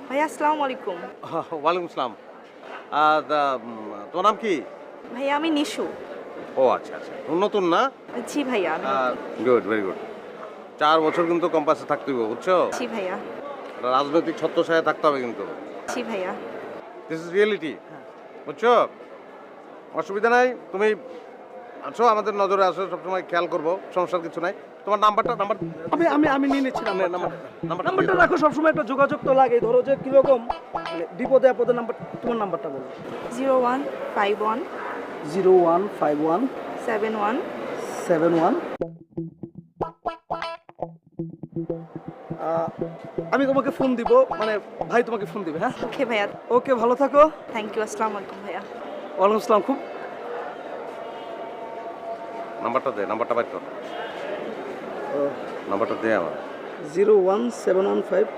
ভাইয়া আসসালামু আলাইকুম। ওয়ালাইকুম আসসালাম। তোমার নাম কি? ভাইয়া আমি নিশু। ও আচ্ছা আচ্ছা, নতুন না? জি ভাইয়া আমি নতুন। Good, very good. 4 বছর কিন্তু কম্পাসে থাকতে হবে, বুঝছো? জি ভাইয়া। একটা রাজনৈতিক ছত্রছায়ায় থাকতে হবে কিন্তু। জি ভাইয়া। দিস ইজ রিয়েলিটি, বুঝছো? অসুবিধা নাই, তুমি আছো, আমাদের নজরে আসো, সবসময় খেয়াল করবো, সমস্যার কিছু নাই। তোমার নাম্বার আমি নিয়ে নিচ্ছি নাম্বারটা নাম্বারটা রাখো, সবসময় একটা যোগাযোগ তো লাগে। ধরো যে কিরকম মানে বিপদে আপদে নাম্বার, তোমার নাম্বারটা বলো। 0151 0151 71 71। আমি তোমাকে ফোন দিব, মানে ভাই তোমাকে ফোন দিবে। হ্যাঁ, ওকে ভাইয়া। ওকে, ভালো থাকো। Thank you. আসসালামু আলাইকুম ভাইয়া। ওয়ালাইকুম আসসালাম। খুব নাম্বারটা দে, নাম্বারটা বাইর কর, নাম্বারটা দে আমার। 01715